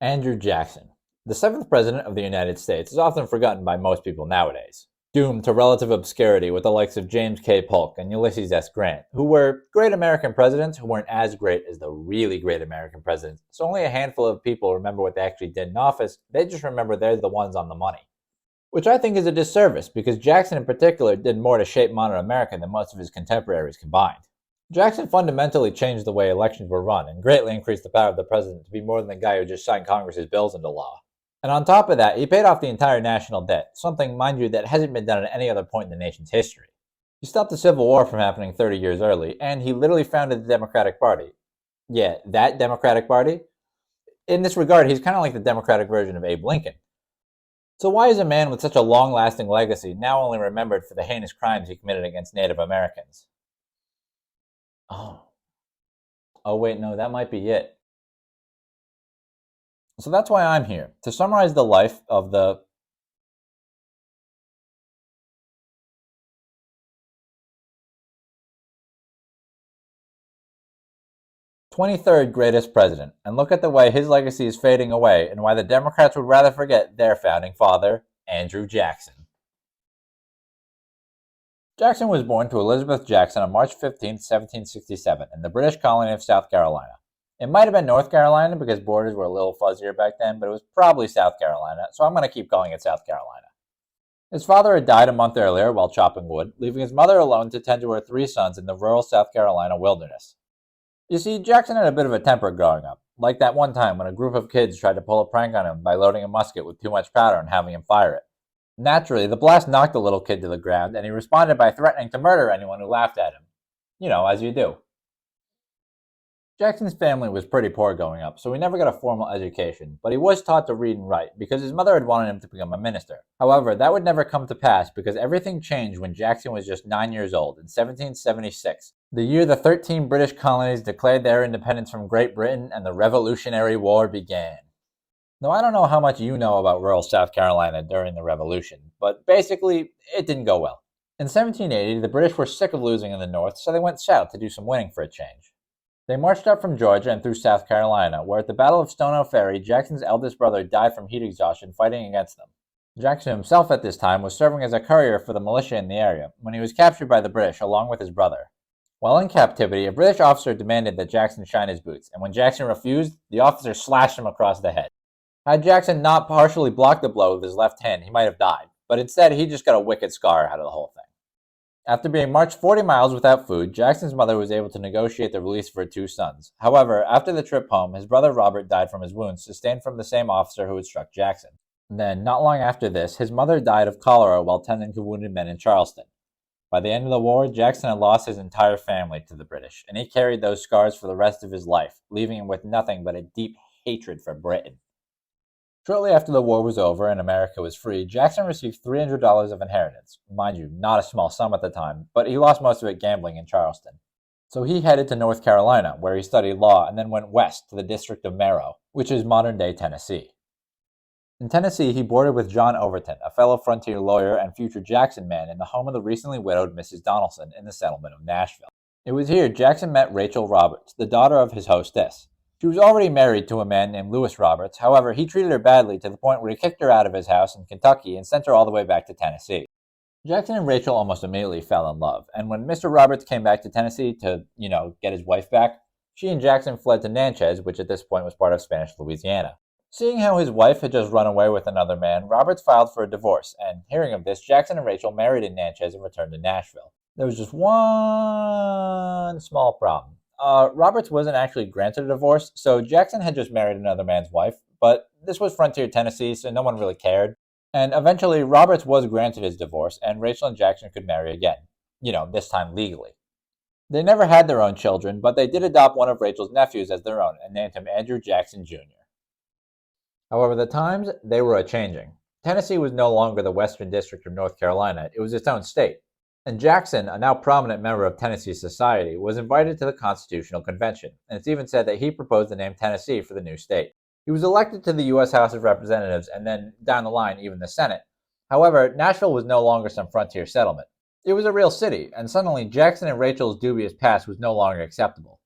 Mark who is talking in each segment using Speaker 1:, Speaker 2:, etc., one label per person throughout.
Speaker 1: Andrew Jackson, the seventh president of the United States, is often forgotten by most people nowadays, doomed to relative obscurity with the likes of James K. Polk and Ulysses S. Grant, who were great American presidents who weren't as great as the really great American presidents. So only a handful of people remember what they actually did in office. They just remember they're the ones on the money. Which I think is a disservice, because Jackson in particular did more to shape modern America than most of his contemporaries combined. Jackson fundamentally changed the way elections were run and greatly increased the power of the president to be more than the guy who just signed Congress's bills into law. And on top of that, he paid off the entire national debt, something, mind you, that hasn't been done at any other point in the nation's history. He stopped the Civil War from happening 30 years early, and he literally founded the Democratic Party. Yeah, that Democratic Party? In this regard, he's kind of like the Democratic version of Abe Lincoln. So why is a man with such a long-lasting legacy now only remembered for the heinous crimes he committed against Native Americans? Oh wait, no, that might be it. So that's why I'm here, to summarize the life of the 23rd greatest president, and look at the way his legacy is fading away and why the Democrats would rather forget their founding father, Andrew Jackson. Jackson was born to Elizabeth Jackson on March 15, 1767, in the British colony of South Carolina. It might have been North Carolina because borders were a little fuzzier back then, but it was probably South Carolina, so I'm going to keep calling it South Carolina. His father had died a month earlier while chopping wood, leaving his mother alone to tend to her three sons in the rural South Carolina wilderness. You see, Jackson had a bit of a temper growing up, like that one time when a group of kids tried to pull a prank on him by loading a musket with too much powder and having him fire it. Naturally, the blast knocked the little kid to the ground, and he responded by threatening to murder anyone who laughed at him. You know, as you do. Jackson's family was pretty poor growing up, so he never got a formal education, but he was taught to read and write because his mother had wanted him to become a minister. However, that would never come to pass because everything changed when Jackson was just 9 years old in 1776, the year the 13 British colonies declared their independence from Great Britain and the Revolutionary War began. Now, I don't know how much you know about rural South Carolina during the Revolution, but basically, it didn't go well. In 1780, the British were sick of losing in the North, so they went south to do some winning for a change. They marched up from Georgia and through South Carolina, where at the Battle of Stono Ferry, Jackson's eldest brother died from heat exhaustion fighting against them. Jackson himself at this time was serving as a courier for the militia in the area when he was captured by the British along with his brother. While in captivity, a British officer demanded that Jackson shine his boots, and when Jackson refused, the officer slashed him across the head. Had Jackson not partially blocked the blow with his left hand, he might have died, but instead he just got a wicked scar out of the whole thing. After being marched 40 miles without food, Jackson's mother was able to negotiate the release of her two sons. However, after the trip home, his brother Robert died from his wounds sustained from the same officer who had struck Jackson. Then, not long after this, his mother died of cholera while tending to wounded men in Charleston. By the end of the war, Jackson had lost his entire family to the British, and he carried those scars for the rest of his life, leaving him with nothing but a deep hatred for Britain. Shortly after the war was over and America was free, Jackson received $300 of inheritance. Mind you, not a small sum at the time, but he lost most of it gambling in Charleston. So he headed to North Carolina, where he studied law, and then went west to the District of Mero, which is modern-day Tennessee. In Tennessee, he boarded with John Overton, a fellow frontier lawyer and future Jackson man, in the home of the recently widowed Mrs. Donaldson in the settlement of Nashville. It was here Jackson met Rachel Roberts, the daughter of his hostess. She was already married to a man named Lewis Roberts. However, he treated her badly to the point where he kicked her out of his house in Kentucky and sent her all the way back to Tennessee. Jackson and Rachel almost immediately fell in love, and when Mr. Roberts came back to Tennessee to, get his wife back, she and Jackson fled to Natchez, which at this point was part of Spanish Louisiana. Seeing how his wife had just run away with another man, Roberts filed for a divorce, and hearing of this, Jackson and Rachel married in Natchez and returned to Nashville. There was just one small problem. Roberts wasn't actually granted a divorce, so Jackson had just married another man's wife, but this was frontier Tennessee, so no one really cared. And eventually, Roberts was granted his divorce, and Rachel and Jackson could marry again. This time legally. They never had their own children, but they did adopt one of Rachel's nephews as their own, and named him Andrew Jackson Jr. However, the times, they were a-changing. Tennessee was no longer the Western District of North Carolina, it was its own state. And Jackson, a now prominent member of Tennessee society, was invited to the Constitutional Convention, and it's even said that he proposed the name Tennessee for the new state. He was elected to the U.S. House of Representatives and then, down the line, even the Senate. However, Nashville was no longer some frontier settlement. It was a real city, and suddenly Jackson and Rachel's dubious past was no longer acceptable.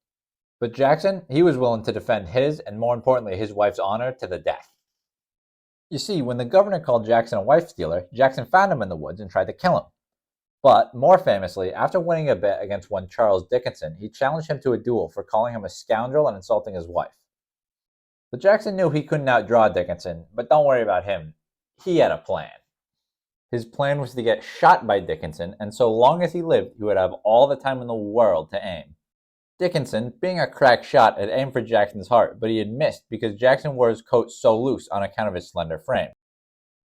Speaker 1: But Jackson, he was willing to defend his, and more importantly, his wife's honor to the death. You see, when the governor called Jackson a wife stealer, Jackson found him in the woods and tried to kill him. But, more famously, after winning a bet against one Charles Dickinson, he challenged him to a duel for calling him a scoundrel and insulting his wife. But Jackson knew he couldn't outdraw Dickinson, but don't worry about him. He had a plan. His plan was to get shot by Dickinson, and so long as he lived, he would have all the time in the world to aim. Dickinson, being a crack shot, had aimed for Jackson's heart, but he had missed because Jackson wore his coat so loose on account of his slender frame.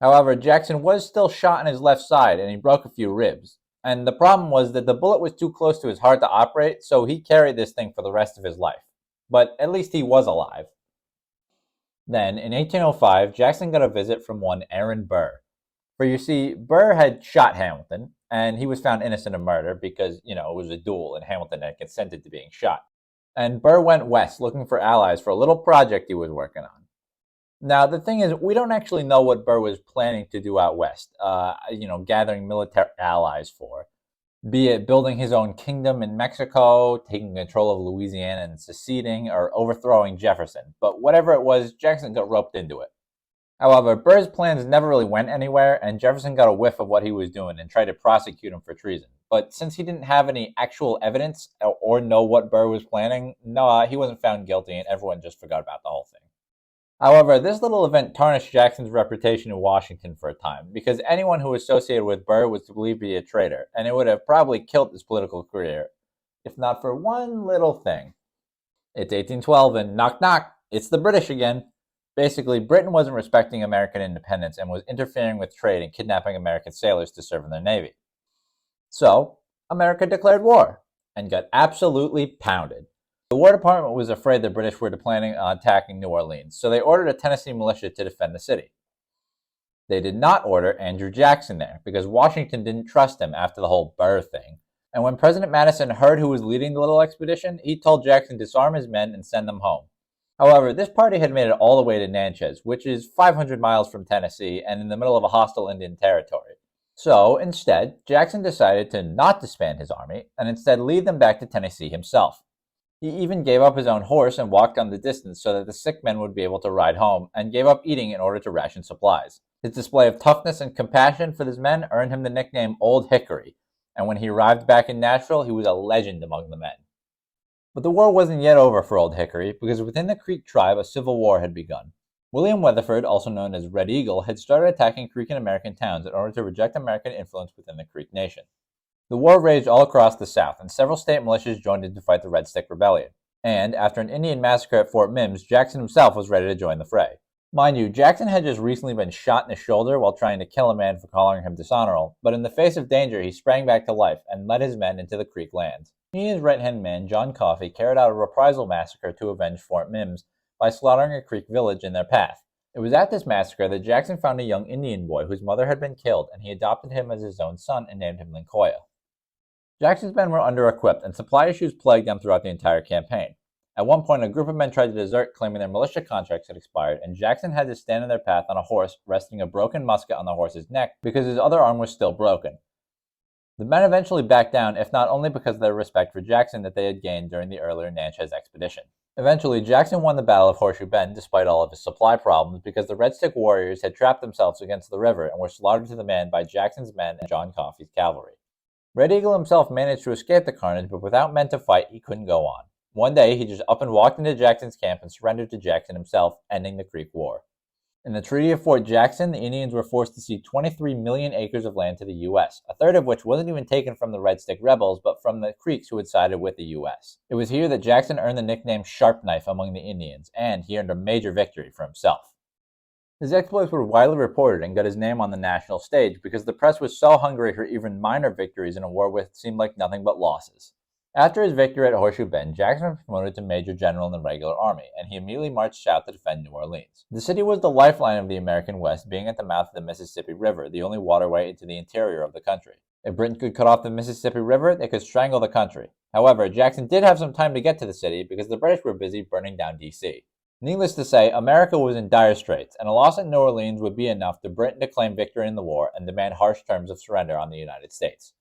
Speaker 1: However, Jackson was still shot in his left side, and he broke a few ribs. And the problem was that the bullet was too close to his heart to operate, so he carried this thing for the rest of his life. But at least he was alive. Then, in 1805, Jackson got a visit from one Aaron Burr. For you see, Burr had shot Hamilton, and he was found innocent of murder because, it was a duel and Hamilton had consented to being shot. And Burr went west looking for allies for a little project he was working on. Now, the thing is, we don't actually know what Burr was planning to do out west, gathering military allies for. Be it building his own kingdom in Mexico, taking control of Louisiana and seceding, or overthrowing Jefferson. But whatever it was, Jackson got roped into it. However, Burr's plans never really went anywhere, and Jefferson got a whiff of what he was doing and tried to prosecute him for treason. But since he didn't have any actual evidence or know what Burr was planning, he wasn't found guilty, and everyone just forgot about the whole thing. However, this little event tarnished Jackson's reputation in Washington for a time, because anyone who was associated with Burr was believed to be a traitor, and it would have probably killed his political career, if not for one little thing. It's 1812, and knock knock, it's the British again. Basically, Britain wasn't respecting American independence and was interfering with trade and kidnapping American sailors to serve in their navy. So, America declared war, and got absolutely pounded. The War Department was afraid the British were planning on attacking New Orleans, so they ordered a Tennessee militia to defend the city. They did not order Andrew Jackson there, because Washington didn't trust him after the whole Burr thing. And when President Madison heard who was leading the little expedition, he told Jackson to disarm his men and send them home. However, this party had made it all the way to Natchez, which is 500 miles from Tennessee and in the middle of a hostile Indian territory. So, instead, Jackson decided to not disband his army, and instead lead them back to Tennessee himself. He even gave up his own horse and walked down the distance so that the sick men would be able to ride home, and gave up eating in order to ration supplies. His display of toughness and compassion for his men earned him the nickname Old Hickory, and when he arrived back in Nashville, he was a legend among the men. But the war wasn't yet over for Old Hickory, because within the Creek tribe a civil war had begun. William Weatherford, also known as Red Eagle, had started attacking Creek and American towns in order to reject American influence within the Creek Nation. The war raged all across the South, and several state militias joined in to fight the Red Stick Rebellion. And, after an Indian massacre at Fort Mims, Jackson himself was ready to join the fray. Mind you, Jackson had just recently been shot in the shoulder while trying to kill a man for calling him dishonorable, but in the face of danger he sprang back to life and led his men into the Creek lands. He and his right-hand man, John Coffey, carried out a reprisal massacre to avenge Fort Mims by slaughtering a Creek village in their path. It was at this massacre that Jackson found a young Indian boy whose mother had been killed, and he adopted him as his own son and named him Lincoln. Jackson's men were under-equipped, and supply issues plagued them throughout the entire campaign. At one point, a group of men tried to desert, claiming their militia contracts had expired, and Jackson had to stand in their path on a horse, resting a broken musket on the horse's neck because his other arm was still broken. The men eventually backed down, if not only because of their respect for Jackson that they had gained during the earlier Natchez expedition. Eventually, Jackson won the Battle of Horseshoe Bend despite all of his supply problems because the Red Stick warriors had trapped themselves against the river and were slaughtered to the man by Jackson's men and John Coffey's cavalry. Red Eagle himself managed to escape the carnage, but without men to fight, he couldn't go on. One day, he just up and walked into Jackson's camp and surrendered to Jackson himself, ending the Creek War. In the Treaty of Fort Jackson, the Indians were forced to cede 23 million acres of land to the U.S., a third of which wasn't even taken from the Red Stick rebels, but from the Creeks who had sided with the U.S. It was here that Jackson earned the nickname Sharp Knife among the Indians, and he earned a major victory for himself. His exploits were widely reported and got his name on the national stage because the press was so hungry for even minor victories in a war which seemed like nothing but losses. After his victory at Horseshoe Bend, Jackson was promoted to Major General in the regular army, and he immediately marched south to defend New Orleans. The city was the lifeline of the American West, being at the mouth of the Mississippi River, the only waterway into the interior of the country. If Britain could cut off the Mississippi River, they could strangle the country. However, Jackson did have some time to get to the city because the British were busy burning down D.C. Needless to say, America was in dire straits, and a loss at New Orleans would be enough for Britain to claim victory in the war and demand harsh terms of surrender on the United States.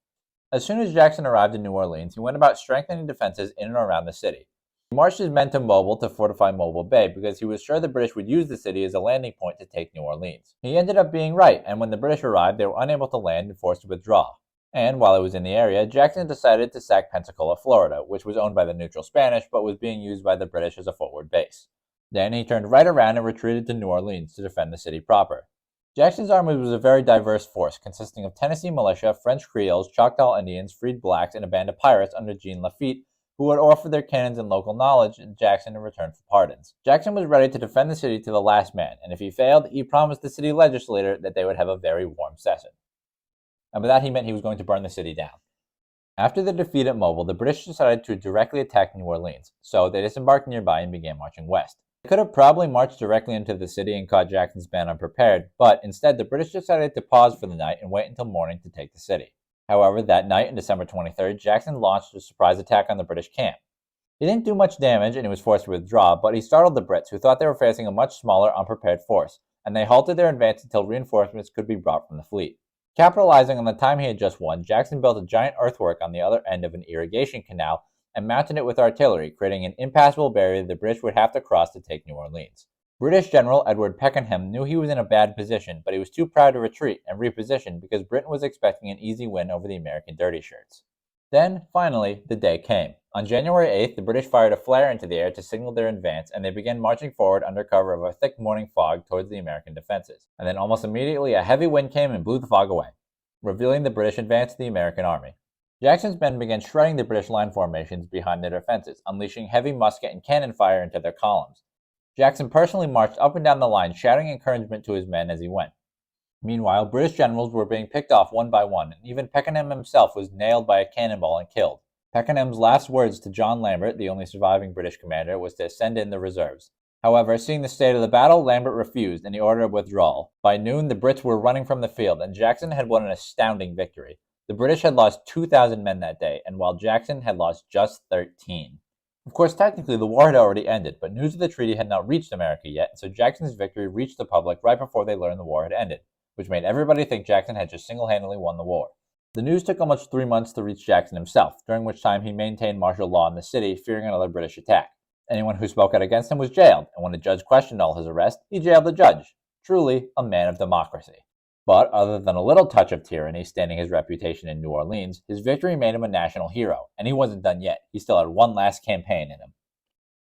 Speaker 1: As soon as Jackson arrived in New Orleans, he went about strengthening defenses in and around the city. He marched his men to Mobile to fortify Mobile Bay because he was sure the British would use the city as a landing point to take New Orleans. He ended up being right, and when the British arrived, they were unable to land and forced to withdraw. And while he was in the area, Jackson decided to sack Pensacola, Florida, which was owned by the neutral Spanish but was being used by the British as a forward base. Then he turned right around and retreated to New Orleans to defend the city proper. Jackson's army was a very diverse force, consisting of Tennessee militia, French Creoles, Choctaw Indians, freed blacks, and a band of pirates under Jean Lafitte, who would offer their cannons and local knowledge to Jackson in return for pardons. Jackson was ready to defend the city to the last man, and if he failed, he promised the city legislature that they would have a very warm session. And by that he meant he was going to burn the city down. After the defeat at Mobile, the British decided to directly attack New Orleans, so they disembarked nearby and began marching west. They could have probably marched directly into the city and caught Jackson's band unprepared, but instead the British decided to pause for the night and wait until morning to take the city. However, that night, on December 23rd, Jackson launched a surprise attack on the British camp. He didn't do much damage and he was forced to withdraw, but he startled the Brits, who thought they were facing a much smaller, unprepared force, and they halted their advance until reinforcements could be brought from the fleet. Capitalizing on the time he had just won, Jackson built a giant earthwork on the other end of an irrigation canal and mounted it with artillery, creating an impassable barrier the British would have to cross to take New Orleans. British General Edward Pakenham knew he was in a bad position, but he was too proud to retreat and reposition because Britain was expecting an easy win over the American Dirty Shirts. Then, finally, the day came. On January 8th, the British fired a flare into the air to signal their advance, and they began marching forward under cover of a thick morning fog towards the American defenses. And then almost immediately, a heavy wind came and blew the fog away, revealing the British advance to the American army. Jackson's men began shredding the British line formations behind their defenses, unleashing heavy musket and cannon fire into their columns. Jackson personally marched up and down the line, shouting encouragement to his men as he went. Meanwhile, British generals were being picked off one by one, and even Pakenham himself was nailed by a cannonball and killed. Pakenham's last words to John Lambert, the only surviving British commander, was to send in the reserves. However, seeing the state of the battle, Lambert refused, and he ordered a withdrawal. By noon, the Brits were running from the field, and Jackson had won an astounding victory. The British had lost 2,000 men that day, and while Jackson had lost just 13. Of course, technically, the war had already ended, but news of the treaty had not reached America yet, and so Jackson's victory reached the public right before they learned the war had ended, which made everybody think Jackson had just single-handedly won the war. The news took almost 3 months to reach Jackson himself, during which time he maintained martial law in the city, fearing another British attack. Anyone who spoke out against him was jailed, and when a judge questioned all his arrests, he jailed the judge. Truly, a man of democracy. But other than a little touch of tyranny standing his reputation in New Orleans, his victory made him a national hero, and he wasn't done yet. He still had one last campaign in him.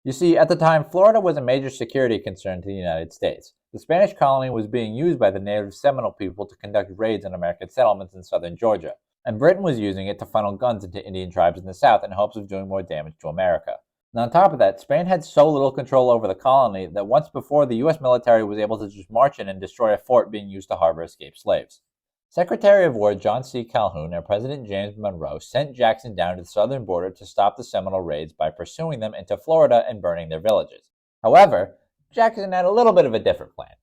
Speaker 1: You see, at the time, Florida was a major security concern to the United States. The Spanish colony was being used by the native Seminole people to conduct raids on American settlements in southern Georgia, and Britain was using it to funnel guns into Indian tribes in the south in hopes of doing more damage to America. And on top of that, Spain had so little control over the colony that once before the U.S. military was able to just march in and destroy a fort being used to harbor escaped slaves. Secretary of War John C. Calhoun and President James Monroe sent Jackson down to the southern border to stop the Seminole raids by pursuing them into Florida and burning their villages. However, Jackson had a little bit of a different plan.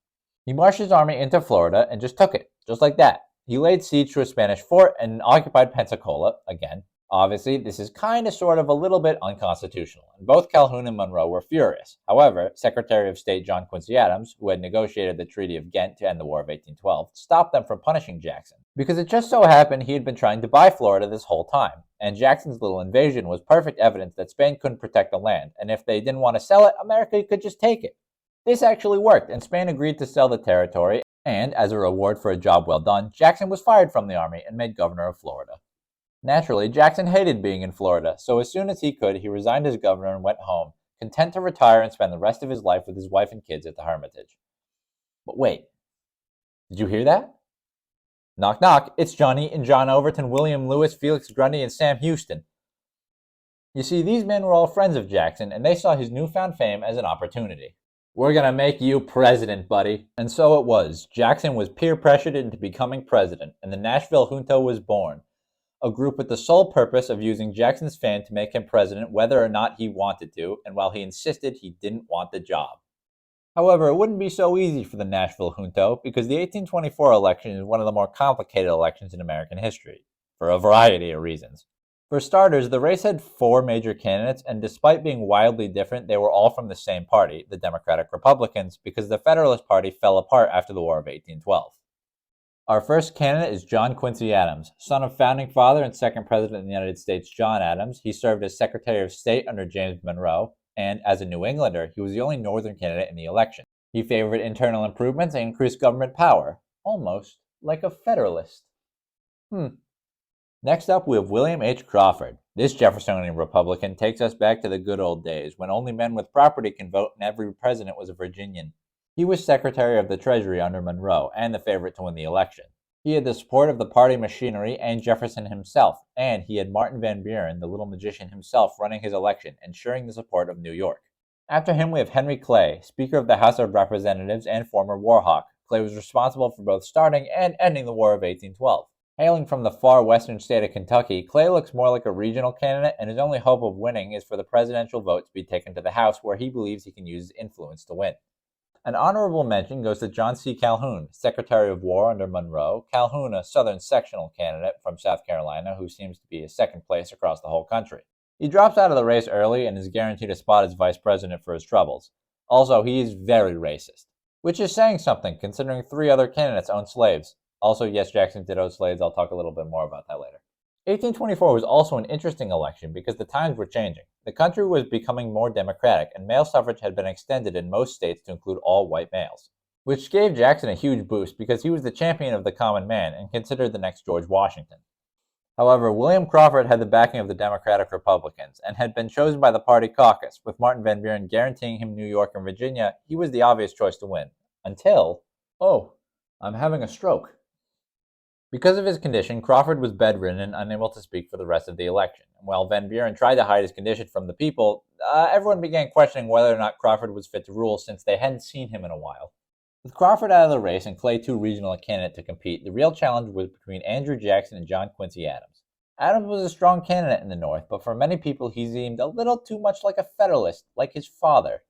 Speaker 1: He marched his army into Florida and just took it, just like that. He laid siege to a Spanish fort and occupied Pensacola, again. Obviously, this is sort of a little bit unconstitutional, and both Calhoun and Monroe were furious. However, Secretary of State John Quincy Adams, who had negotiated the Treaty of Ghent to end the War of 1812, stopped them from punishing Jackson, because it just so happened he had been trying to buy Florida this whole time, and Jackson's little invasion was perfect evidence that Spain couldn't protect the land, and if they didn't want to sell it, America could just take it. This actually worked, and Spain agreed to sell the territory, and as a reward for a job well done, Jackson was fired from the army and made governor of Florida. Naturally, Jackson hated being in Florida, so as soon as he could, he resigned as governor and went home, content to retire and spend the rest of his life with his wife and kids at the Hermitage. But wait, did you hear that? Knock knock, it's Johnny and John Overton, William Lewis, Felix Grundy, and Sam Houston. You see, these men were all friends of Jackson, and they saw his newfound fame as an opportunity. We're gonna make you president, buddy. And so it was. Jackson was peer pressured into becoming president, and the Nashville Junto was born. A group with the sole purpose of using Jackson's fame to make him president whether or not he wanted to, and while he insisted he didn't want the job. However, it wouldn't be so easy for the Nashville Junto, because the 1824 election is one of the more complicated elections in American history, for a variety of reasons. For starters, the race had 4 major candidates, and despite being wildly different, they were all from the same party, the Democratic Republicans, because the Federalist Party fell apart after the War of 1812. Our first candidate is John Quincy Adams, son of founding father and second president of the United States, John Adams. He served as Secretary of State under James Monroe. and as a New Englander, he was the only Northern candidate in the election. He favored internal improvements and increased government power, almost like a Federalist. Next up, we have William H. Crawford. This Jeffersonian Republican takes us back to the good old days when only men with property can vote and every president was a Virginian. He was Secretary of the Treasury under Monroe and the favorite to win the election. He had the support of the party machinery and Jefferson himself, and he had Martin Van Buren, the little magician himself, running his election, ensuring the support of New York. After him, we have Henry Clay, Speaker of the House of Representatives and former war hawk. Clay was responsible for both starting and ending the War of 1812. Hailing from the far western state of Kentucky, Clay looks more like a regional candidate, and his only hope of winning is for the presidential vote to be taken to the House, where he believes he can use his influence to win. An honorable mention goes to John C. Calhoun, Secretary of War under Monroe. Calhoun, a Southern sectional candidate from South Carolina who seems to be a second place across the whole country. He drops out of the race early and is guaranteed a spot as vice president for his troubles. Also, he is very racist, which is saying something considering 3 other candidates owned slaves. Also, yes, Jackson did own slaves. I'll talk a little bit more about that later. 1824 was also an interesting election because the times were changing. The country was becoming more democratic, and male suffrage had been extended in most states to include all white males, which gave Jackson a huge boost because he was the champion of the common man and considered the next George Washington. However, William Crawford had the backing of the Democratic Republicans and had been chosen by the party caucus, with Martin Van Buren guaranteeing him New York and Virginia. He was the obvious choice to win. Until, I'm having a stroke. Because of his condition, Crawford was bedridden and unable to speak for the rest of the election. And while Van Buren tried to hide his condition from the people, everyone began questioning whether or not Crawford was fit to rule since they hadn't seen him in a while. With Crawford out of the race and Clay too regional a candidate to compete, the real challenge was between Andrew Jackson and John Quincy Adams. Adams was a strong candidate in the North, but for many people he seemed a little too much like a Federalist, like his father.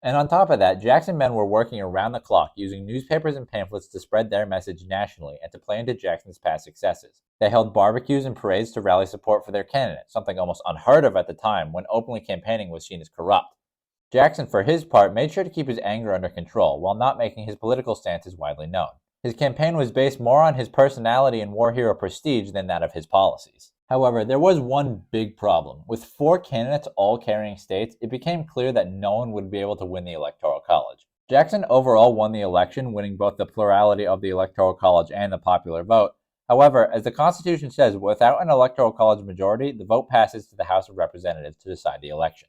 Speaker 1: And on top of that, Jackson men were working around the clock, using newspapers and pamphlets to spread their message nationally and to play into Jackson's past successes. They held barbecues and parades to rally support for their candidate, something almost unheard of at the time when openly campaigning was seen as corrupt. Jackson, for his part, made sure to keep his anger under control while not making his political stances widely known. His campaign was based more on his personality and war hero prestige than that of his policies. However, there was one big problem. With 4 candidates all carrying states, it became clear that no one would be able to win the Electoral College. Jackson overall won the election, winning both the plurality of the Electoral College and the popular vote. However, as the Constitution says, without an Electoral College majority, the vote passes to the House of Representatives to decide the election.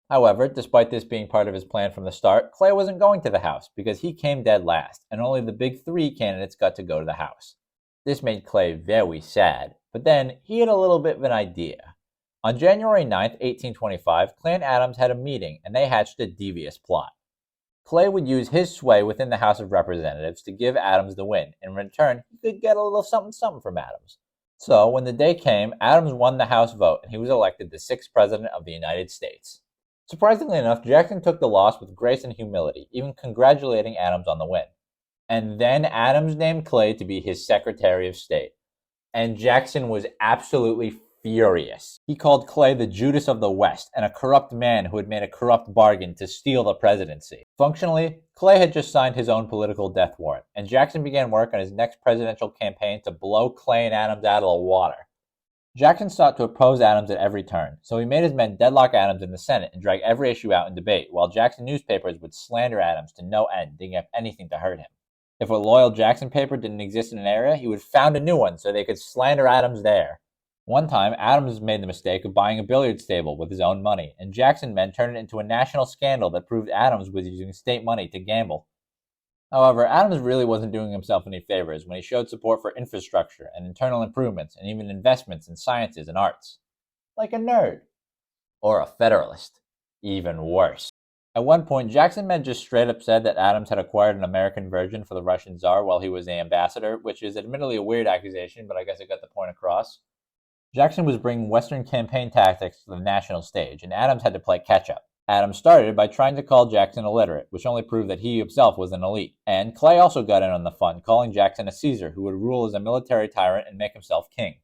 Speaker 1: However, despite this being part of his plan from the start, Clay wasn't going to the House because he came dead last, and only the big 3 candidates got to go to the House. This made Clay very sad, but then he had a little bit of an idea. On January 9, 1825, Clay and Adams had a meeting, and they hatched a devious plot. Clay would use his sway within the House of Representatives to give Adams the win. In return, he could get a little something from Adams. So, when the day came, Adams won the House vote, and he was elected the 6th President of the United States. Surprisingly enough, Jackson took the loss with grace and humility, even congratulating Adams on the win. And then Adams named Clay to be his Secretary of State. And Jackson was absolutely furious. He called Clay the Judas of the West and a corrupt man who had made a corrupt bargain to steal the presidency. Functionally, Clay had just signed his own political death warrant, and Jackson began work on his next presidential campaign to blow Clay and Adams out of the water. Jackson sought to oppose Adams at every turn, so he made his men deadlock Adams in the Senate and drag every issue out in debate, while Jackson newspapers would slander Adams to no end, digging up anything to hurt him. If a loyal Jackson paper didn't exist in an area, he would found a new one so they could slander Adams there. One time, Adams made the mistake of buying a billiards table with his own money, and Jackson men turned it into a national scandal that proved Adams was using state money to gamble. However, Adams really wasn't doing himself any favors when he showed support for infrastructure and internal improvements and even investments in sciences and arts. Like a nerd. Or a Federalist. Even worse. At one point, Jackson men just straight up said that Adams had acquired an American version for the Russian Tsar while he was the ambassador, which is admittedly a weird accusation, but I guess it got the point across. Jackson was bringing Western campaign tactics to the national stage, and Adams had to play catch-up. Adams started by trying to call Jackson illiterate, which only proved that he himself was an elite. And Clay also got in on the fun, calling Jackson a Caesar who would rule as a military tyrant and make himself king.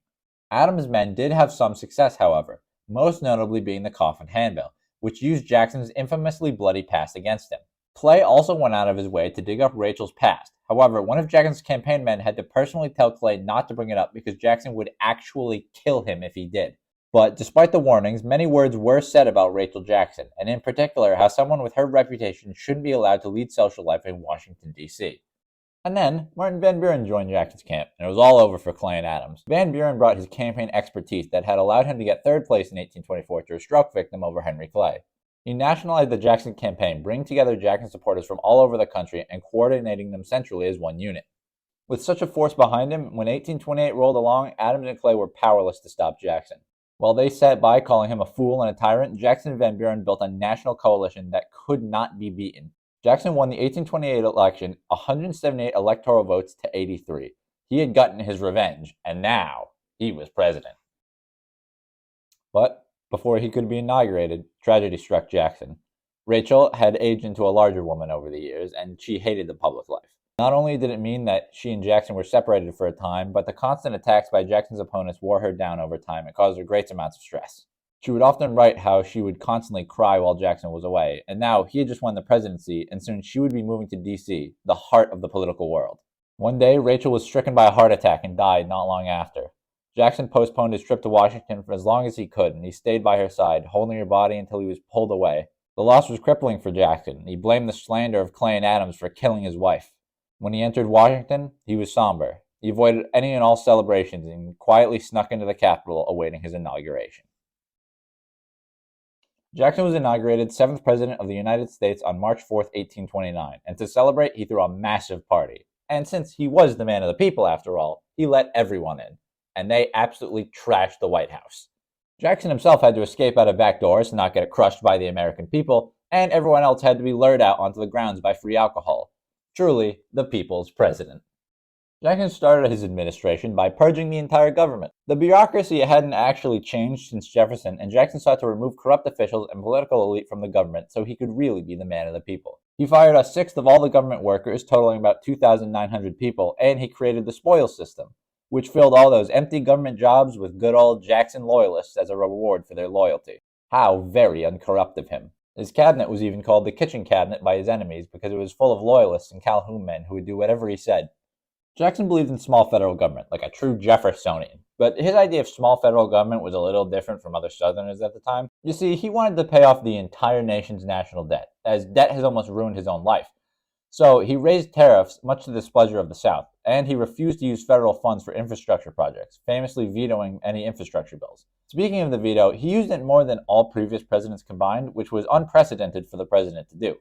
Speaker 1: Adams' men did have some success, however, most notably being the Coffin Handbill, which used Jackson's infamously bloody past against him. Clay also went out of his way to dig up Rachel's past. However, one of Jackson's campaign men had to personally tell Clay not to bring it up because Jackson would actually kill him if he did. But despite the warnings, many words were said about Rachel Jackson, and in particular how someone with her reputation shouldn't be allowed to lead social life in Washington, D.C. And then, Martin Van Buren joined Jackson's camp, and it was all over for Clay and Adams. Van Buren brought his campaign expertise that had allowed him to get third place in 1824 to a stroke victim over Henry Clay. He nationalized the Jackson campaign, bringing together Jackson supporters from all over the country and coordinating them centrally as one unit. With such a force behind him, when 1828 rolled along, Adams and Clay were powerless to stop Jackson. While they sat by calling him a fool and a tyrant, Jackson and Van Buren built a national coalition that could not be beaten. Jackson won the 1828 election, 178 electoral votes to 83. He had gotten his revenge, and now he was president. But before he could be inaugurated, tragedy struck Jackson. Rachel had aged into a larger woman over the years, and she hated the public life. Not only did it mean that she and Jackson were separated for a time, but the constant attacks by Jackson's opponents wore her down over time and caused her great amounts of stress. She would often write how she would constantly cry while Jackson was away, and now he had just won the presidency, and soon she would be moving to D.C., the heart of the political world. One day, Rachel was stricken by a heart attack and died not long after. Jackson postponed his trip to Washington for as long as he could, and he stayed by her side, holding her body until he was pulled away. The loss was crippling for Jackson, and he blamed the slander of Clay and Adams for killing his wife. When he entered Washington, he was somber. He avoided any and all celebrations and quietly snuck into the Capitol awaiting his inauguration. Jackson was inaugurated 7th President of the United States on March 4, 1829, and to celebrate, he threw a massive party. And since he was the man of the people, after all, he let everyone in, and they absolutely trashed the White House. Jackson himself had to escape out of back doors to not get crushed by the American people, and everyone else had to be lured out onto the grounds by free alcohol. Truly, the people's president. Jackson started his administration by purging the entire government. The bureaucracy hadn't actually changed since Jefferson, and Jackson sought to remove corrupt officials and political elite from the government so he could really be the man of the people. He fired a sixth of all the government workers, totaling about 2,900 people, and he created the spoils system, which filled all those empty government jobs with good old Jackson loyalists as a reward for their loyalty. How very uncorrupt of him. His cabinet was even called the kitchen cabinet by his enemies because it was full of loyalists and Calhoun men who would do whatever he said. Jackson believed in small federal government, like a true Jeffersonian, but his idea of small federal government was a little different from other Southerners at the time. You see, he wanted to pay off the entire nation's national debt, as debt has almost ruined his own life. So he raised tariffs, much to the displeasure of the South, and he refused to use federal funds for infrastructure projects, famously vetoing any infrastructure bills. Speaking of the veto, he used it more than all previous presidents combined, which was unprecedented for the president to do.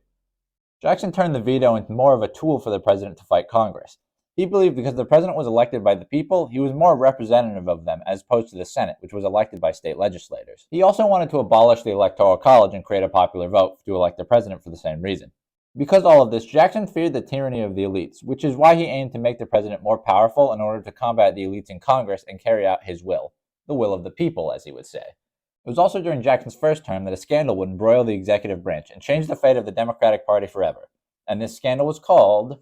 Speaker 1: Jackson turned the veto into more of a tool for the president to fight Congress. He believed because the president was elected by the people, he was more representative of them as opposed to the Senate, which was elected by state legislators. He also wanted to abolish the Electoral College and create a popular vote to elect the president for the same reason. Because of all of this, Jackson feared the tyranny of the elites, which is why he aimed to make the president more powerful in order to combat the elites in Congress and carry out his will. The will of the people, as he would say. It was also during Jackson's first term that a scandal would embroil the executive branch and change the fate of the Democratic Party forever. And this scandal was called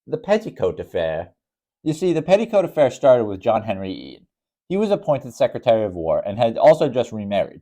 Speaker 1: the Petticoat Affair. You see, the Petticoat Affair started with John Henry Eaton. He was appointed Secretary of War and had also just remarried.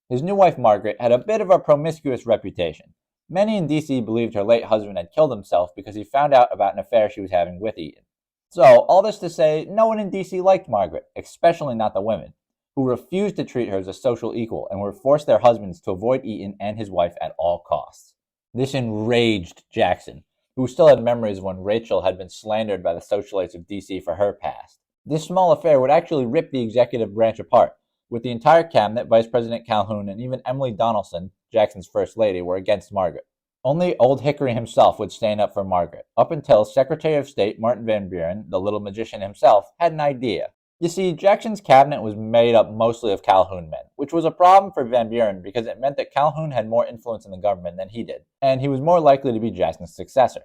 Speaker 1: His new wife, Margaret, had a bit of a promiscuous reputation. Many in D.C. believed her late husband had killed himself because he found out about an affair she was having with Eaton. So, all this to say, no one in D.C. liked Margaret, especially not the women, who refused to treat her as a social equal and were forced their husbands to avoid Eaton and his wife at all costs. This enraged Jackson, who still had memories of when Rachel had been slandered by the socialites of D.C. for her past. This small affair would actually rip the executive branch apart, with the entire cabinet, Vice President Calhoun, and even Emily Donaldson, Jackson's first lady, were against Margaret. Only old Hickory himself would stand up for Margaret, up until Secretary of State Martin Van Buren, the little magician himself, had an idea. You see, Jackson's cabinet was made up mostly of Calhoun men, which was a problem for Van Buren because it meant that Calhoun had more influence in the government than he did, and he was more likely to be Jackson's successor.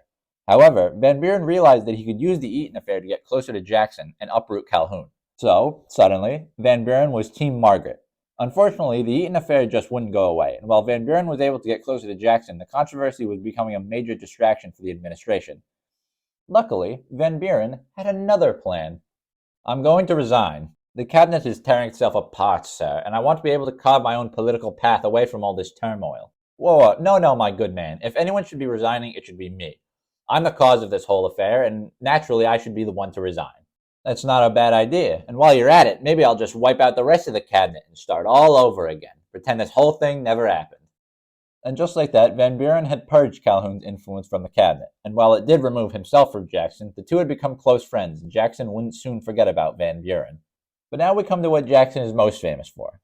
Speaker 1: However, Van Buren realized that he could use the Eaton affair to get closer to Jackson and uproot Calhoun. So, suddenly, Van Buren was Team Margaret. Unfortunately, the Eaton affair just wouldn't go away, and while Van Buren was able to get closer to Jackson, the controversy was becoming a major distraction for the administration. Luckily, Van Buren had another plan. I'm going to resign. The cabinet is tearing itself apart, sir, and I want to be able to carve my own political path away from all this turmoil. Whoa, no, my good man. If anyone should be resigning, it should be me. I'm the cause of this whole affair, and naturally I should be the one to resign. That's not a bad idea. And while you're at it, maybe I'll just wipe out the rest of the cabinet and start all over again. Pretend this whole thing never happened. And just like that, Van Buren had purged Calhoun's influence from the cabinet. And while it did remove himself from Jackson, the two had become close friends, and Jackson wouldn't soon forget about Van Buren. But now we come to what Jackson is most famous for.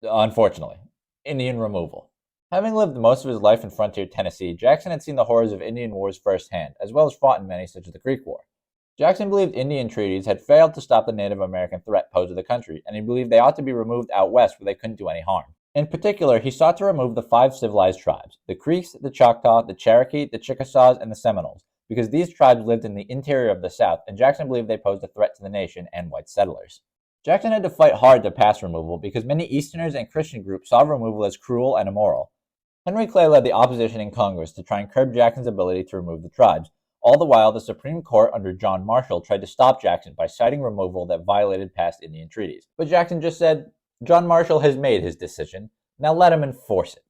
Speaker 1: Unfortunately, Indian removal. Having lived most of his life in frontier Tennessee, Jackson had seen the horrors of Indian wars firsthand, as well as fought in many such as the Creek War. Jackson believed Indian treaties had failed to stop the Native American threat posed to the country, and he believed they ought to be removed out west where they couldn't do any harm. In particular, he sought to remove the 5 civilized tribes, the Creeks, the Choctaw, the Cherokee, the Chickasaws, and the Seminoles, because these tribes lived in the interior of the South, and Jackson believed they posed a threat to the nation and white settlers. Jackson had to fight hard to pass removal because many Easterners and Christian groups saw removal as cruel and immoral. Henry Clay led the opposition in Congress to try and curb Jackson's ability to remove the tribes. All the while, the Supreme Court under John Marshall tried to stop Jackson by citing removal that violated past Indian treaties. But Jackson just said, John Marshall has made his decision, now let him enforce it.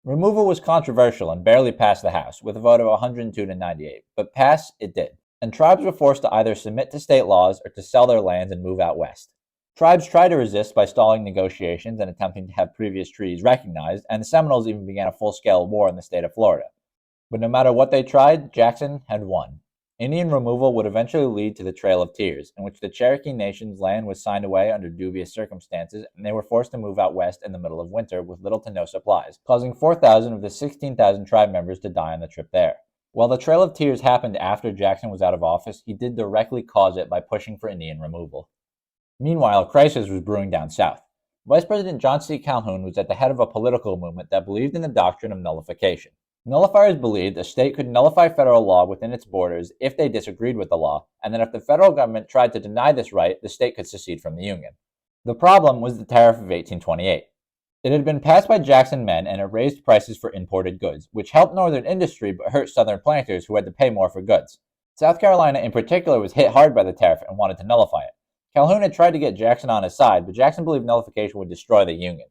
Speaker 1: Removal was controversial and barely passed the House, with a vote of 102 to 98, but pass it did, and tribes were forced to either submit to state laws or to sell their lands and move out west. Tribes tried to resist by stalling negotiations and attempting to have previous treaties recognized, and the Seminoles even began a full-scale war in the state of Florida. But no matter what they tried, Jackson had won. Indian removal would eventually lead to the Trail of Tears, in which the Cherokee Nation's land was signed away under dubious circumstances, and they were forced to move out west in the middle of winter with little to no supplies, causing 4,000 of the 16,000 tribe members to die on the trip there. While the Trail of Tears happened after Jackson was out of office, he did directly cause it by pushing for Indian removal. Meanwhile, a crisis was brewing down south. Vice President John C. Calhoun was at the head of a political movement that believed in the doctrine of nullification. Nullifiers believed a state could nullify federal law within its borders if they disagreed with the law, and that if the federal government tried to deny this right, the state could secede from the Union. The problem was the Tariff of 1828. It had been passed by Jackson's men, and it raised prices for imported goods, which helped northern industry but hurt southern planters who had to pay more for goods. South Carolina in particular was hit hard by the tariff and wanted to nullify it. Calhoun had tried to get Jackson on his side, but Jackson believed nullification would destroy the Union.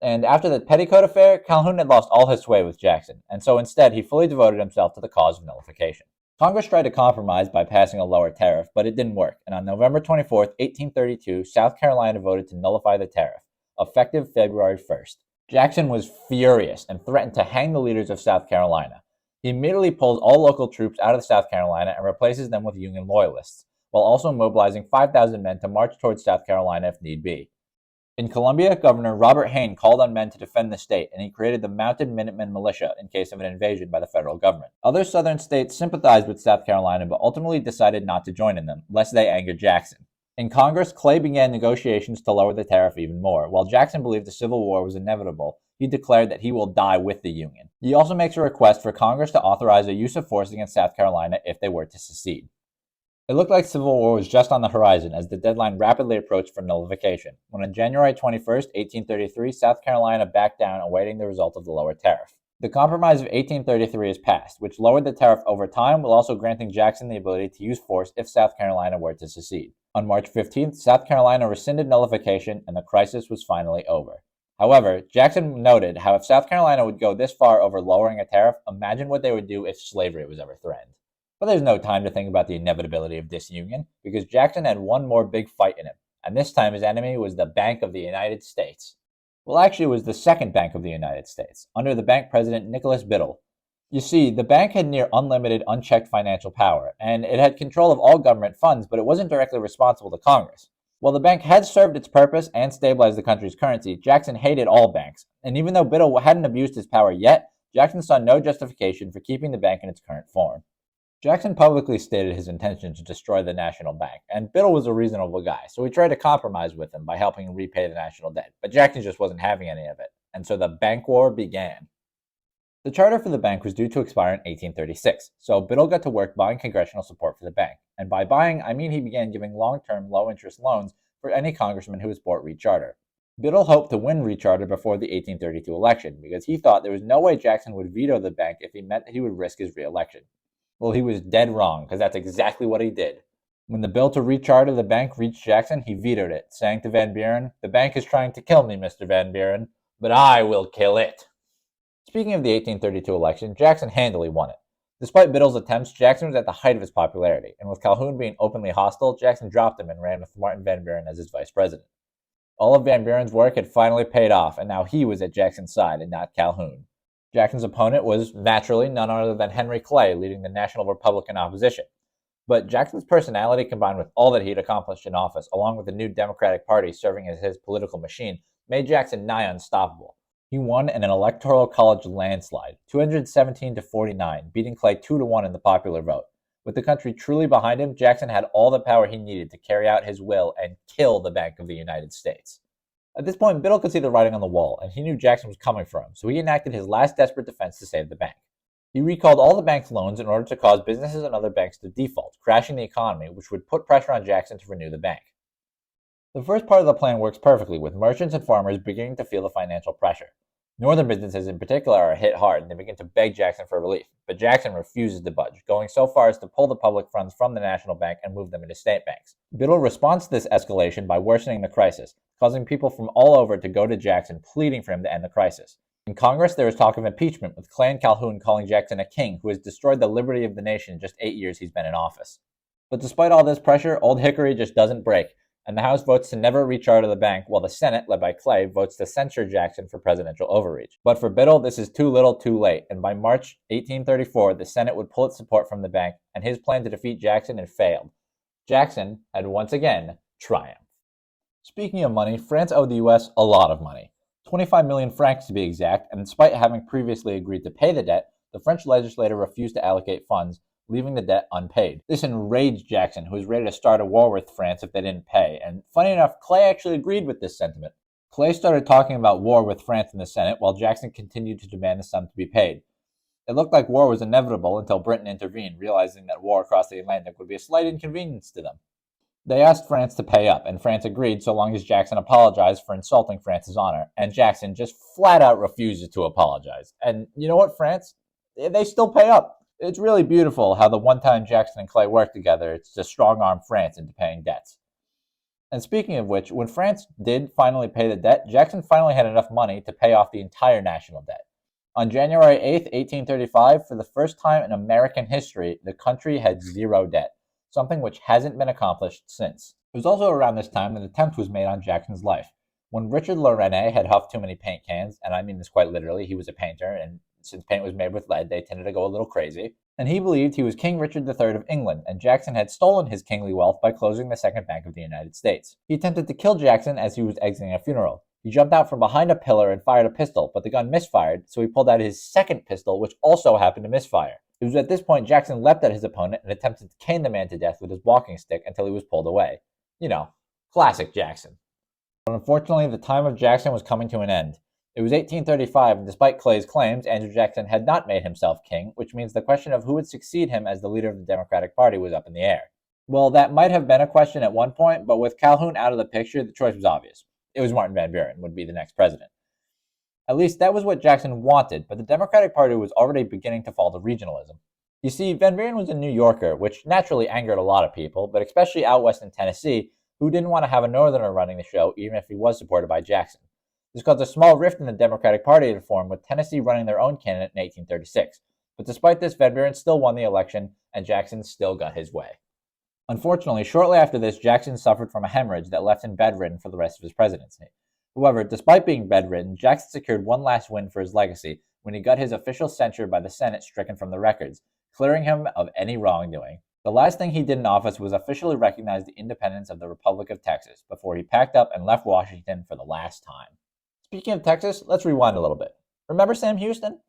Speaker 1: And after the Petticoat affair, Calhoun had lost all his sway with Jackson, and so instead he fully devoted himself to the cause of nullification. Congress tried to compromise by passing a lower tariff, but it didn't work, and on November 24, 1832, South Carolina voted to nullify the tariff, effective February 1st. Jackson was furious and threatened to hang the leaders of South Carolina. He immediately pulls all local troops out of South Carolina and replaces them with Union loyalists, while also mobilizing 5,000 men to march towards South Carolina if need be. In Columbia, Governor Robert Hayne called on men to defend the state, and he created the Mounted Minutemen Militia in case of an invasion by the federal government. Other southern states sympathized with South Carolina but ultimately decided not to join in them, lest they anger Jackson. In Congress, Clay began negotiations to lower the tariff even more. While Jackson believed a civil war was inevitable, he declared that he will die with the Union. He also makes a request for Congress to authorize the use of force against South Carolina if they were to secede. It looked like civil war was just on the horizon as the deadline rapidly approached for nullification, when on January 21, 1833, South Carolina backed down awaiting the result of the lower tariff. The Compromise of 1833 is passed, which lowered the tariff over time while also granting Jackson the ability to use force if South Carolina were to secede. On March 15th, South Carolina rescinded nullification and the crisis was finally over. However, Jackson noted how if South Carolina would go this far over lowering a tariff, imagine what they would do if slavery was ever threatened. But there's no time to think about the inevitability of disunion, because Jackson had one more big fight in him, and this time his enemy was the Bank of the United States. Well, actually, it was the second Bank of the United States, under the bank president Nicholas Biddle. You see, the bank had near unlimited, unchecked financial power, and it had control of all government funds, but it wasn't directly responsible to Congress. While the bank had served its purpose and stabilized the country's currency, Jackson hated all banks, and even though Biddle hadn't abused his power yet, Jackson saw no justification for keeping the bank in its current form. Jackson publicly stated his intention to destroy the national bank, and Biddle was a reasonable guy, so he tried to compromise with him by helping repay the national debt, but Jackson just wasn't having any of it, and so the bank war began. The charter for the bank was due to expire in 1836, so Biddle got to work buying congressional support for the bank, and by buying, I mean he began giving long-term, low-interest loans for any congressman who would support recharter. Biddle hoped to win recharter before the 1832 election, because he thought there was no way Jackson would veto the bank if he meant that he would risk his re-election. Well, he was dead wrong, because that's exactly what he did. When the bill to recharter the bank reached Jackson, he vetoed it, saying to Van Buren, "The bank is trying to kill me, Mr. Van Buren, but I will kill it." Speaking of the 1832 election, Jackson handily won it. Despite Biddle's attempts, Jackson was at the height of his popularity, and with Calhoun being openly hostile, Jackson dropped him and ran with Martin Van Buren as his vice president. All of Van Buren's work had finally paid off, and now he was at Jackson's side and not Calhoun. Jackson's opponent was, naturally, none other than Henry Clay, leading the National Republican opposition. But Jackson's personality, combined with all that he'd accomplished in office, along with the new Democratic Party serving as his political machine, made Jackson nigh unstoppable. He won in an electoral college landslide, 217 to 49, beating Clay 2-1 in the popular vote. With the country truly behind him, Jackson had all the power he needed to carry out his will and kill the Bank of the United States. At this point, Biddle could see the writing on the wall, and he knew Jackson was coming for him, so he enacted his last desperate defense to save the bank. He recalled all the bank's loans in order to cause businesses and other banks to default, crashing the economy, which would put pressure on Jackson to renew the bank. The first part of the plan works perfectly, with merchants and farmers beginning to feel the financial pressure. Northern businesses in particular are hit hard, and they begin to beg Jackson for relief, but Jackson refuses to budge, going so far as to pull the public funds from the national bank and move them into state banks. Biddle responds to this escalation by worsening the crisis, causing people from all over to go to Jackson, pleading for him to end the crisis. In Congress, there is talk of impeachment, with Clay and Calhoun calling Jackson a king who has destroyed the liberty of the nation in just 8 years he's been in office. But despite all this pressure, old Hickory just doesn't break, and the House votes to never recharter the bank, while the Senate, led by Clay, votes to censure Jackson for presidential overreach. But for Biddle, this is too little too late, and by March 1834, the Senate would pull its support from the bank, and his plan to defeat Jackson had failed. Jackson had once again triumphed. Speaking of money, France owed the US a lot of money. 25 million francs to be exact, and despite having previously agreed to pay the debt, the French legislature refused to allocate funds, leaving the debt unpaid. This enraged Jackson, who was ready to start a war with France if they didn't pay, and funny enough, Clay actually agreed with this sentiment. Clay started talking about war with France in the Senate, while Jackson continued to demand the sum to be paid. It looked like war was inevitable until Britain intervened, realizing that war across the Atlantic would be a slight inconvenience to them. They asked France to pay up, and France agreed so long as Jackson apologized for insulting France's honor, and Jackson just flat out refuses to apologize. And you know what, France? They still pay up. It's really beautiful how the one time Jackson and Clay worked together, it's to strong-arm France into paying debts. And speaking of which, when France did finally pay the debt, Jackson finally had enough money to pay off the entire national debt. On January 8th, 1835, for the first time in American history, the country had zero debt, something which hasn't been accomplished since. It was also around this time that an attempt was made on Jackson's life. When Richard Lorraine had huffed too many paint cans, and I mean this quite literally, he was a painter, and since paint was made with lead, they tended to go a little crazy, and he believed he was King Richard III of England, and Jackson had stolen his kingly wealth by closing the Second Bank of the United States. He attempted to kill Jackson as he was exiting a funeral. He jumped out from behind a pillar and fired a pistol, but the gun misfired, so he pulled out his second pistol, which also happened to misfire. It was at this point Jackson leapt at his opponent and attempted to cane the man to death with his walking stick until he was pulled away. You know, classic Jackson. But unfortunately, the time of Jackson was coming to an end. It was 1835, and despite Clay's claims, Andrew Jackson had not made himself king, which means the question of who would succeed him as the leader of the Democratic Party was up in the air. Well, that might have been a question at one point, but with Calhoun out of the picture, the choice was obvious. It was Martin Van Buren would be the next president. At least that was what Jackson wanted, but the Democratic Party was already beginning to fall to regionalism. You see, Van Buren was a New Yorker, which naturally angered a lot of people, but especially out west in Tennessee, who didn't want to have a Northerner running the show, even if he was supported by Jackson. This caused a small rift in the Democratic Party to form, with Tennessee running their own candidate in 1836. But despite this, Van Buren still won the election, and Jackson still got his way. Unfortunately, shortly after this, Jackson suffered from a hemorrhage that left him bedridden for the rest of his presidency. However, despite being bedridden, Jackson secured one last win for his legacy when he got his official censure by the Senate stricken from the records, clearing him of any wrongdoing. The last thing he did in office was officially recognize the independence of the Republic of Texas before he packed up and left Washington for the last time. Speaking of Texas, let's rewind a little bit. Remember Sam Houston?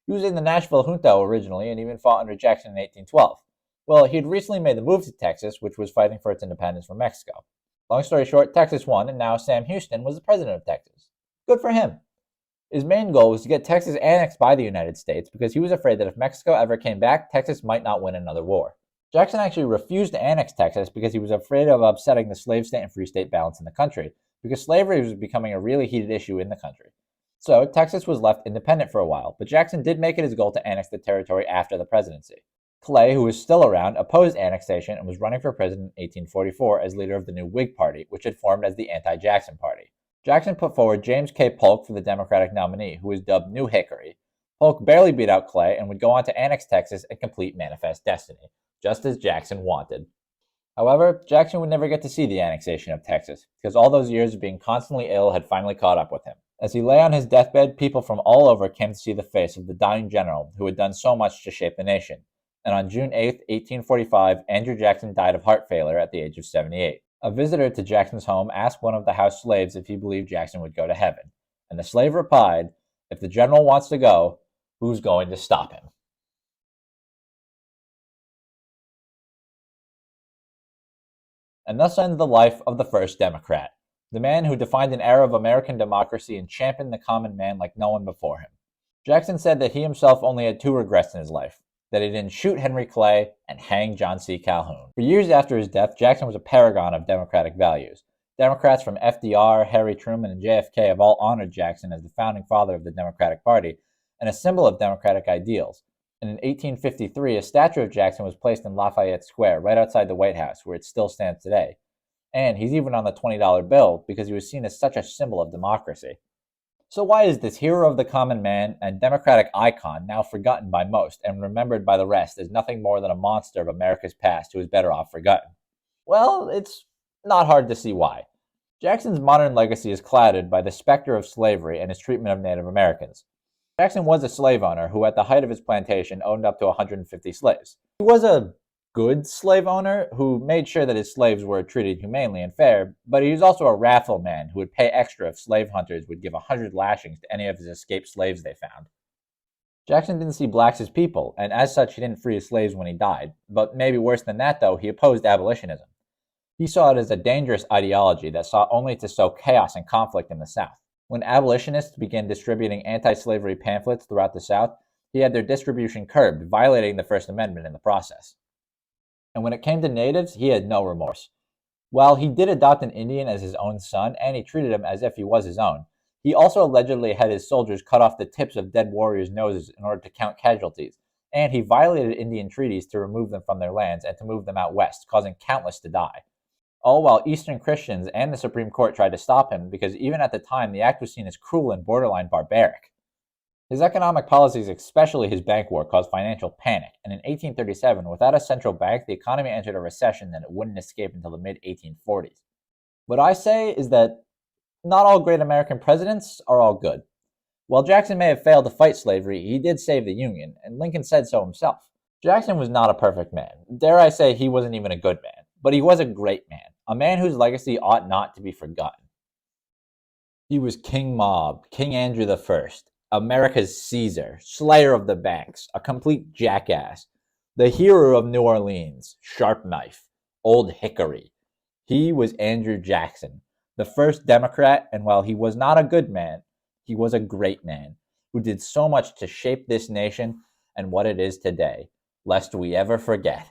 Speaker 1: He was in the Nashville junta originally and even fought under Jackson in 1812. Well, he had recently made the move to Texas, which was fighting for its independence from Mexico. Long story short, Texas won, and now Sam Houston was the president of Texas. Good for him. His main goal was to get Texas annexed by the United States because he was afraid that if Mexico ever came back, Texas might not win another war. Jackson actually refused to annex Texas because he was afraid of upsetting the slave state and free state balance in the country, because slavery was becoming a really heated issue in the country. So Texas was left independent for a while, but Jackson did make it his goal to annex the territory after the presidency. Clay, who was still around, opposed annexation and was running for president in 1844 as leader of the new Whig Party, which had formed as the anti-Jackson Party. Jackson put forward James K. Polk for the Democratic nominee, who was dubbed New Hickory. Polk barely beat out Clay and would go on to annex Texas and complete Manifest Destiny, just as Jackson wanted. However, Jackson would never get to see the annexation of Texas, because all those years of being constantly ill had finally caught up with him. As he lay on his deathbed, people from all over came to see the face of the dying general who had done so much to shape the nation. And on June 8, 1845, Andrew Jackson died of heart failure at the age of 78. A visitor to Jackson's home asked one of the house slaves if he believed Jackson would go to heaven, and the slave replied, "If the general wants to go, who's going to stop him?" And thus ended the life of the first Democrat, the man who defined an era of American democracy and championed the common man like no one before him. Jackson said that he himself only had two regrets in his life: that he didn't shoot Henry Clay and hang John C. Calhoun. For years after his death, Jackson was a paragon of Democratic values. Democrats from FDR, Harry Truman, and JFK have all honored Jackson as the founding father of the Democratic Party and a symbol of democratic ideals. And in 1853, a statue of Jackson was placed in Lafayette Square, right outside the White House, where it still stands today. And he's even on the $20 bill because he was seen as such a symbol of democracy. So why is this hero of the common man and Democratic icon now forgotten by most and remembered by the rest as nothing more than a monster of America's past who is better off forgotten? Well, it's not hard to see why. Jackson's modern legacy is clouded by the specter of slavery and his treatment of Native Americans. Jackson was a slave owner who, at the height of his plantation, owned up to 150 slaves. He was a good slave owner who made sure that his slaves were treated humanely and fair, but he was also a wrathful man who would pay extra if slave hunters would give 100 lashings to any of his escaped slaves they found. Jackson didn't see blacks as people, and as such he didn't free his slaves when he died. But maybe worse than that, though, he opposed abolitionism. He saw it as a dangerous ideology that sought only to sow chaos and conflict in the South. When abolitionists began distributing anti-slavery pamphlets throughout the South, he had their distribution curbed, violating the First Amendment in the process. And when it came to natives, he had no remorse. While he did adopt an Indian as his own son, and he treated him as if he was his own, he also allegedly had his soldiers cut off the tips of dead warriors' noses in order to count casualties, and he violated Indian treaties to remove them from their lands and to move them out west, causing countless to die. All while Eastern Christians and the Supreme Court tried to stop him because even at the time the act was seen as cruel and borderline barbaric. His economic policies, especially his bank war, caused financial panic, and in 1837, without a central bank, the economy entered a recession that it wouldn't escape until the mid-1840s. What I say is that not all great American presidents are all good. While Jackson may have failed to fight slavery, he did save the Union, and Lincoln said so himself. Jackson was not a perfect man. Dare I say he wasn't even a good man, but he was a great man, a man whose legacy ought not to be forgotten. He was King Mob, King Andrew I, America's Caesar, slayer of the banks, a complete jackass, the hero of New Orleans, Sharp Knife, Old Hickory. He was Andrew Jackson, the first Democrat, and while he was not a good man, he was a great man who did so much to shape this nation and what it is today, lest we ever forget.